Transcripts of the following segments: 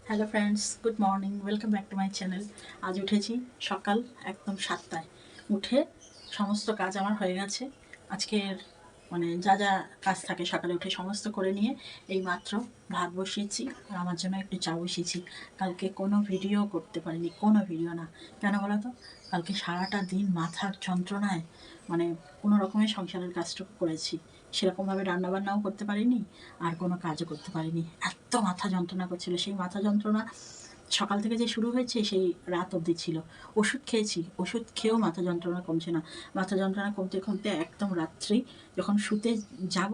Hello friends, good morning, welcome back to my channel. আজ উঠেছি সকাল একদম 7টায়। উঠে সমস্ত কাজ আমার হয়ে গেছে। আজকের যা যা কাজ থাকে সকালে উঠে সমস্ত করে নিয়ে এই মাত্র ভাত বসিয়েছি আর আমার জন্য একটু চা বসিয়েছি। কালকে কোনো ভিডিও করতে পারিনি, কোনো ভিডিও না। কেন বলো তো? কালকে সারাটা দিন মাথার যন্ত্রণায় কোনো রকমের সংসারের কাজটুকু করেছি। সেরকমভাবে রান্নাবান্নাও করতে পারিনি আর কোনো কাজও করতে পারিনি। এত মাথা যন্ত্রণা করছিল, সেই মাথা যন্ত্রণা সকাল থেকে যে শুরু হয়েছে সেই রাত অবধি ছিল। ওষুধ খেয়েছি, ওষুধ খেয়েও মাথা যন্ত্রণা কমছে না। মাথা যন্ত্রণা কমতে কমতে একদম রাত্রি যখন শুতে যাব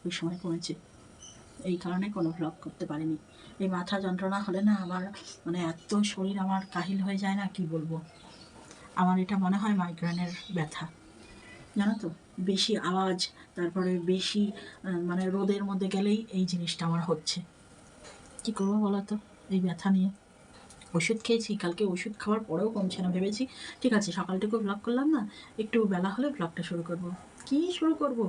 ওই সময় কমেছে। এই কারণে কোনো ভ্লগ করতে পারিনি। এই মাথা যন্ত্রণা হলে না আমার এত শরীর আমার কাহিল হয়ে যায় না, কি বলবো। আমার এটা মনে হয় মাইগ্রেনের ব্যথা, জানো তো। বেশি আওয়াজ, তারপরে বেশি রোদের মধ্যে গেলেই এই জিনিসটা আমার হচ্ছে। কী করবো বলো তো এই ব্যথা নিয়ে? ওষুধ খেয়েছি, কালকে ওষুধ খাওয়ার পরেও কমছে না। ভেবেছি ঠিক আছে সকালটুকু ব্লগ করলাম না, একটু বেলা হলে ব্লগটা শুরু করব। কী শুরু করব?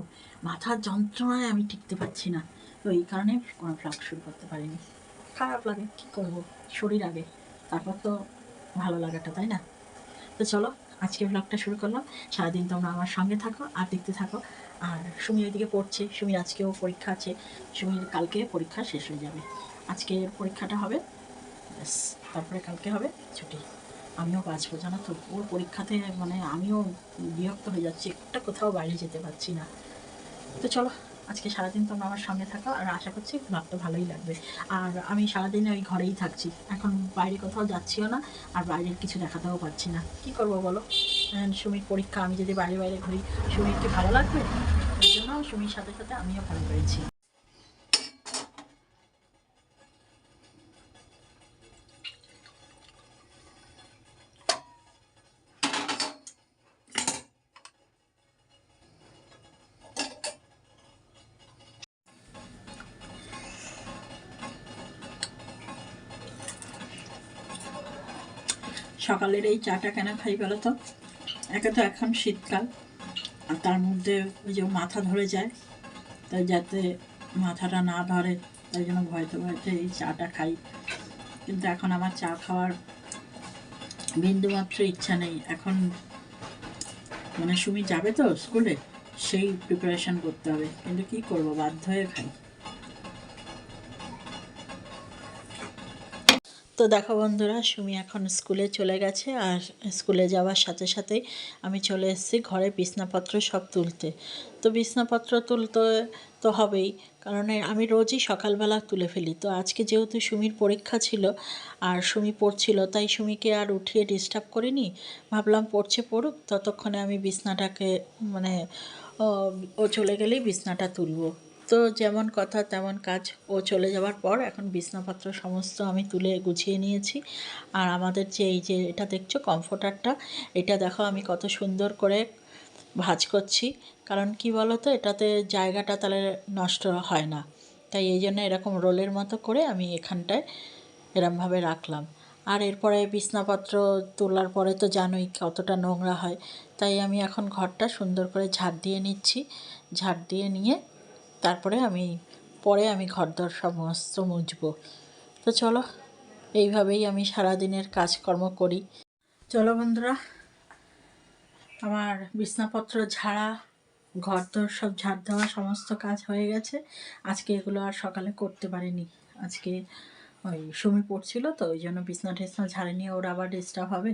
মাথার যন্ত্রণায় আমি টিকতে পারছি না, তো এই কারণে কোনো ব্লগ শুরু করতে পারিনি। খারাপ লাগে, কী করব, শরীর আগে, তারপর তো ভালো লাগাটা, তাই না? তো চলো আজকে ব্লগটা শুরু করলাম। সারাদিন তোমরা আমার সঙ্গে থাকো আর দেখতে থাকো। আর সুমি ওইদিকে পড়ছে, সুমির আজকেও পরীক্ষা আছে। সুমির কালকে পরীক্ষা শেষ হয়ে যাবে, আজকে পরীক্ষাটা হবে, ব্যাস তারপরে কালকে হবে ছুটি। আমিও বাঁচবো, জানো তো। ওর পরীক্ষাতে আমিও বিরক্ত হয়ে যাচ্ছি, একটা কোথাও বাইরে যেতে পারছি না। তো চলো আজকে সারাদিন তোমরা আমার সঙ্গে থাকো আর আশা করছি ব্লগটা ভালোই লাগবে। আর আমি সারাদিন ওই ঘরেই থাকছি, এখন বাইরে কোথাও যাচ্ছিও না আর বাইরের কিছু দেখাতেও পারছি না। কি করবো বলো? সুমির পরীক্ষা, আমি যদি বাইরে বাইরে ঘুরি সুমির কি ভালো লাগবে? এই জন্য সুমির সাথে সাথে আমিও ভালো পেরেছি। সকালের এই চাটা কেন খাই বলো তো? একে তো এখন শীতকাল, আর তার মধ্যে ওই যে মাথা ধরে যায়, তাই যাতে মাথাটা না ধরে তাই জন্য ভয়তে ভয়তে এই চাটা খাই। কিন্তু এখন আমার চা খাওয়ার বিন্দুমাত্র ইচ্ছা নেই। এখন সুমি যাবে তো স্কুলে, সেই প্রিপারেশন করতে হবে, কিন্তু কি করব, বাধ্য হয়ে খাই। তো দেখো বন্ধুরা, সুমি এখন স্কুলে চলে গেছে আর স্কুলে যাওয়ার সাথে সাথেই আমি চলে এসেছি ঘরে বিছনাপত্র সব তুলতে। তো বিছনাপত্র তুলতে তো হবেই, কারণ আমি রোজই সকালবেলা তুলে ফেলি। তো আজকে যেহেতু সুমির পরীক্ষা ছিল আর সুমি পড়ছিল, তাই সুমিকে আর উঠিয়ে ডিস্টার্ব করিনি। ভাবলাম পড়ছে পড়ুক, ততক্ষণে আমি বিছনাটাকে মানে ও চলে গেলেই বিছনাটা তুলব। তো যেমন কথা তেমন কাজ। ও চলে যাওয়ার পর এখন বিছনাপত্র সমস্ত আমি তুলে গুছিয়ে নিয়েছি। আর আমাদের যে এই যে এটা দেখছো কমফোর্টারটা, এটা দেখো আমি কত সুন্দর করে ভাঁজ করছি। কারণ কি বলো তো, এটাতে জায়গাটা তাহলে নষ্ট হয় না, তাই এই জন্য এরকম রোলের মতো করে আমি এখানটায় এরমভাবে রাখলাম। আর এরপরে বিছনাপত্র তোলার পরে তো জানোই কতটা নোংরা হয়, তাই আমি এখন ঘরটা সুন্দর করে ঝাড় দিয়ে নিচ্ছি। ঝাড় দিয়ে নিয়ে তারপরে পরে আমি ঘরদোর সমস্ত মুছবো। তো চলো এইভাবেই আমি সারাদিনের কাজকর্ম করি। চলো বন্ধুরা, আমার বিছনাপত্র ঝাড়া, ঘরদোর সব ঝাড় দেওয়া সমস্ত কাজ হয়ে গেছে। আজকে এগুলো আর সকালে করতে পারিনি। আজকে ওই সুমি পড়ছিল, তো ওই জন্য বিছনা টিছনা ঝাড়ে নিয়ে ওর আবার ডিস্টার্ব হবে।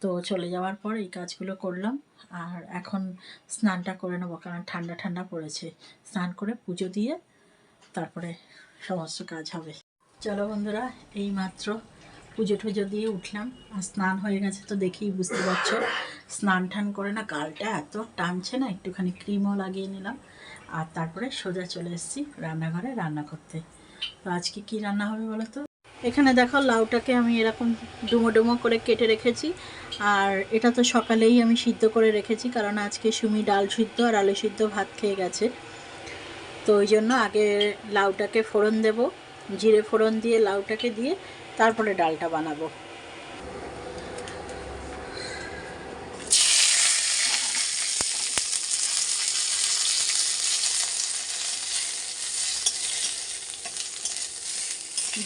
তো চলে যাওয়ার পর এই কাজগুলো করলাম। আর এখন স্নানটা করে নেবো, কারণ ঠান্ডা ঠান্ডা পড়েছে। স্নান করে পুজো দিয়ে তারপরে সমস্ত কাজ হবে। চলো বন্ধুরা, এই মাত্র পুজো টুজো দিয়ে উঠলাম আর স্নান হয়ে গেছে, তো দেখেই বুঝতে পারছো। স্নান টান করে না গালটা এত টানছে না, একটুখানি ক্রিমও লাগিয়ে নিলাম। আর তারপরে সোজা চলে এসেছি রান্নাঘরে রান্না করতে। তো আজকে কি রান্না হবে বলো তো? এখানে দেখো লাউটাকে আমি এরকম ডুমো ডুমো করে কেটে রেখেছি। আর এটা তো সকালেই আমি সিদ্ধ করে রেখেছি, কারণ আজকে সুমি ডাল সিদ্ধ আর আলু সিদ্ধ ভাত খেয়ে গেছে। তো ওই জন্য আগে লাউটাকে ফোড়ন দেব, জিরে ফোড়ন দিয়ে লাউটাকে দিয়ে তারপরে ডালটা বানাবো।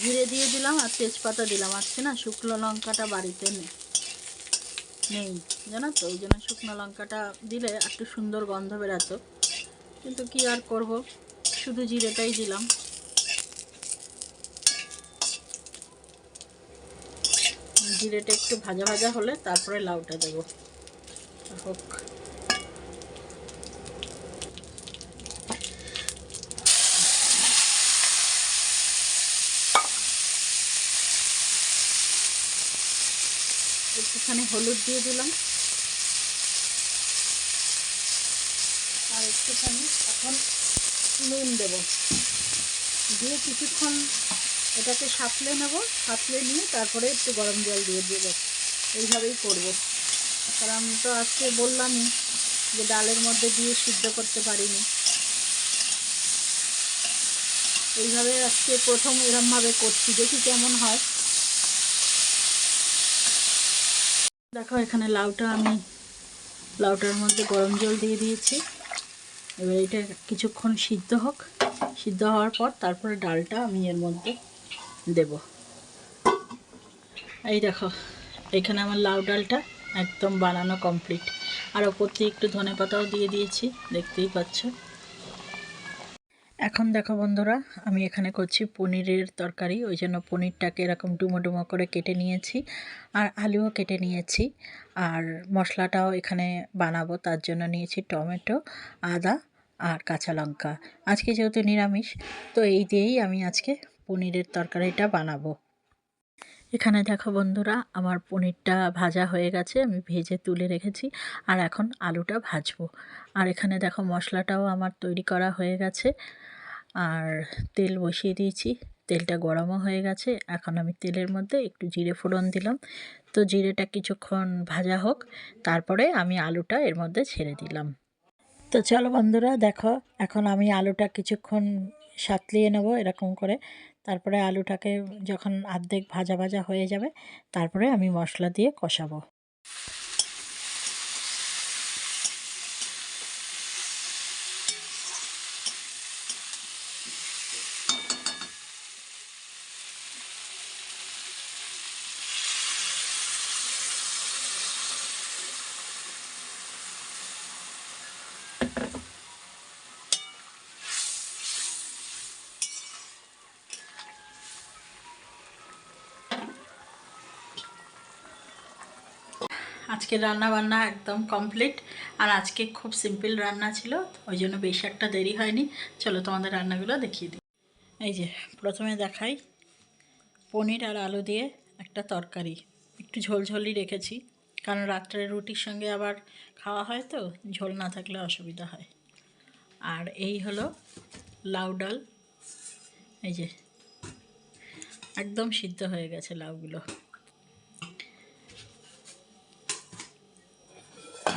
জিরে দিয়ে দিলাম আর তেজপাতা দিলাম। আজকে না শুকনো লঙ্কাটা বাড়িতে নেই জানো তো, ওই জন্য শুকনো লঙ্কাটা দিলে একটু সুন্দর গন্ধ বেরাতো, কিন্তু কি আর করব, শুধু জিরেটাই দিলাম। জিরেটা একটু ভাজা ভাজা হলে তারপরে লাউটা দেবো। হোক, একটুখানি হলুদ দিয়ে দিলাম আর একটুখানি এখন নুন দেব, দিয়ে কিছুক্ষণ এটাকে সাঁতলে নেব। সাঁতলে নিয়ে তারপরে একটু গরম জল দিয়ে দেবো। এইভাবেই করব, কারণ আমি তো আজকে বললামই যে ডালের মধ্যে দিয়ে সিদ্ধ করতে পারিনি। এইভাবে আজকে প্রথম এরমভাবে করছি, দেখি কেমন হয়। দেখো এখানে লাউটার মধ্যে গরম জল দিয়ে দিয়েছি। এবার এটা কিছুক্ষণ সিদ্ধ হোক, সিদ্ধ হওয়ার পর তারপরে ডালটা আমি এর মধ্যে দেব। এই দেখো এখানে আমার লাউ ডালটা একদম বানানো কমপ্লিট। আর ওপর দিয়ে একটু ধনেপাতাও দিয়ে দিয়েছি, দেখতেই পাচ্ছ। এখন দেখো বন্ধুরা, আমি এখানে করছি পনিরের তরকারি। ওই জন্য পনিরটাকে এরকম ডুমো ডুমো করে কেটে নিয়েছি আর আলুও কেটে নিয়েছি। আর মশলাটাও এখানে বানাবো, তার জন্য নিয়েছি টমেটো, আদা আর কাঁচা লঙ্কা। আজকে যেহেতু নিরামিষ, তো এই দিয়েই আমি আজকে পনিরের তরকারিটা বানাবো। এখানে দেখো বন্ধুরা, আমার পনিরটা ভাজা হয়ে গেছে, আমি ভেজে তুলে রেখেছি। আর এখন আলুটা ভাজবো। আর এখানে দেখো মশলাটাও আমার তৈরি করা হয়ে গেছে। আর তেল বসিয়ে দিয়েছি, তেলটা গরমও হয়ে গেছে। এখন আমি তেলের মধ্যে একটু জিরে ফোড়ন দিলাম। তো জিরেটা কিছুক্ষণ ভাজা হোক, তারপরে আমি আলুটা এর মধ্যে ছেড়ে দিলাম। তো চলো বন্ধুরা দেখো, এখন আমি আলুটা কিছুক্ষণ সাঁতলিয়ে নেব এরকম করে। তারপরে আলুটাকে যখন অর্ধেক ভাজা ভাজা হয়ে যাবে, তারপরে আমি মশলা দিয়ে কষাবো। আজকে রান্না বান্না একদম কমপ্লিট। আর আজকে খুব সিম্পল রান্না ছিল, ওই জন্য বেশি একটা দেরি হয়নি। চলো তোমাদের রান্নাগুলো দেখিয়ে দিই। এই যে প্রথমে দেখাই, পনির আর আলু দিয়ে একটা তরকারি, একটু ঝোলঝোলই রেখেছি, কারণ রাত্রে রুটির সঙ্গে আবার খাওয়া হয়, তো ঝোল না থাকলে অসুবিধা হয়। আর এই হলো লাউ ডাল, এই যে একদম সিদ্ধ হয়ে গেছে লাউগুলো।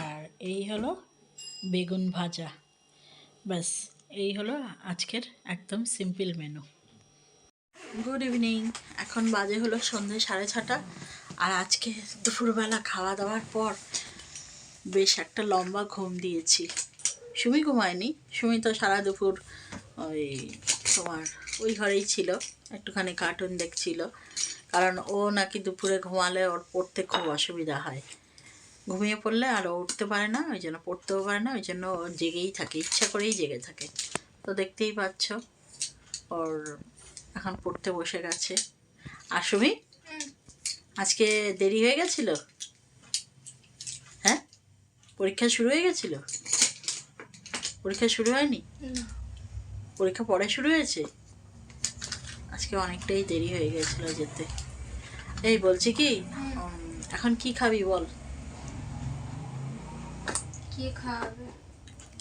আর এই হলো বেগুন ভাজা। ব্যাস, এই হলো আজকের একদম সিম্পল মেনু। গুড ইভিনিং, এখন বাজে হলো সন্ধ্যে 6:30। আর আজকে দুপুরবেলা খাওয়া দাওয়ার পর বেশ একটা লম্বা ঘুম দিয়েছি। সুমি ঘুমায়নি, সুমি তো সারা দুপুর ওই তোমার ওই ঘরেই ছিল, একটুখানি কার্টুন দেখছিল। কারণ ও নাকি দুপুরে ঘুমালে ওর পড়তে খুব অসুবিধা হয়, ঘুমিয়ে পড়লে আর ও উঠতে পারে না, ওই জন্য পড়তেও পারে না, ওই জন্য ও জেগেই থাকে, ইচ্ছা করেই জেগে থাকে। তো দেখতেই পাচ্ছ ওর এখন পড়তে বসে গেছে। আর সুমি আজকে দেরি হয়ে গেছিল? হ্যাঁ, পরীক্ষা শুরু হয়ে গেছিল? পরীক্ষা শুরু হয়নি? পরীক্ষা পরে শুরু হয়েছে। আজকে অনেকটাই দেরি হয়ে গেছিল যেতে। এই বলছি কি, এখন কি খাবি বল?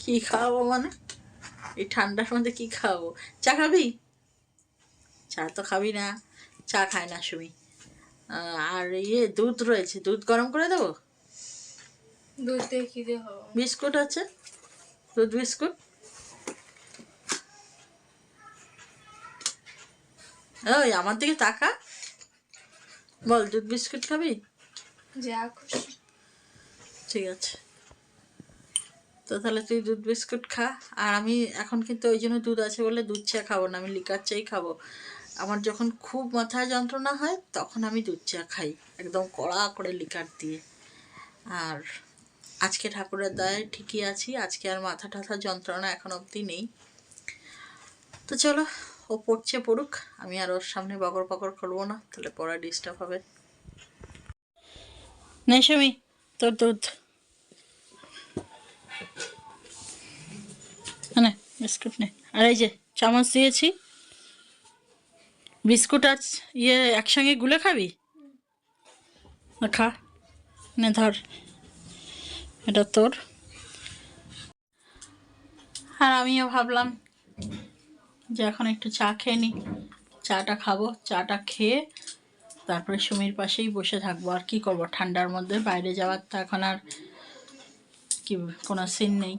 কি খাওয়াবো মানে এই ঠান্ডার মধ্যে কি খাওয়াবো? চা খাবি? চা তো খাবি না, চা খায় না সুমি। আর দুধ রয়েছে, দুধ গরম করে দেবো। দুধ দিয়ে কি দিয়ে হবে? বিস্কুট আছে, দুধ বিস্কুট। ওই আমার দিকে তাকা, বল দুধ বিস্কুট খাবি? যা খুশি। ঠিক আছে, তো তাহলে তুই দুধ বিস্কুট খা। আর আমি এখন কিন্তু ওই জন্য দুধ আছে বলে দুধ চা খাবো না, আমি লিকার চাই খাবো। আমার যখন খুব মাথায় যন্ত্রণা হয় তখন আমি দুধ চা খাই, একদম কড়া করে লিকার দিয়ে। আর আজকে ঠাকুরের দয়ায় ঠিকই আছি, আজকে আর মাথা টাথা যন্ত্রণা এখন অবধি নেই। তো চলো, ও পড়ছে পড়ুক, আমি আর ওর সামনে বকর বকর করবো না, তাহলে পড়া ডিস্টার্ব হবে। নেশমি তোর দুধ, নে বিস্কুট নে। আর এই যে চামচ দিয়েছি, বিস্কুট আর একসঙ্গে গুলে খাবি? খা, নে ধর, এটা তোর। আর আমিও ভাবলাম যে এখন একটু চা খেয়ে নিই, চাটা খাবো, চাটা খেয়ে তারপরে সুমির পাশেই বসে থাকবো। আর কি করবো, ঠান্ডার মধ্যে বাইরে যাওয়ার তো এখন আর কি কোনো সিন নেই।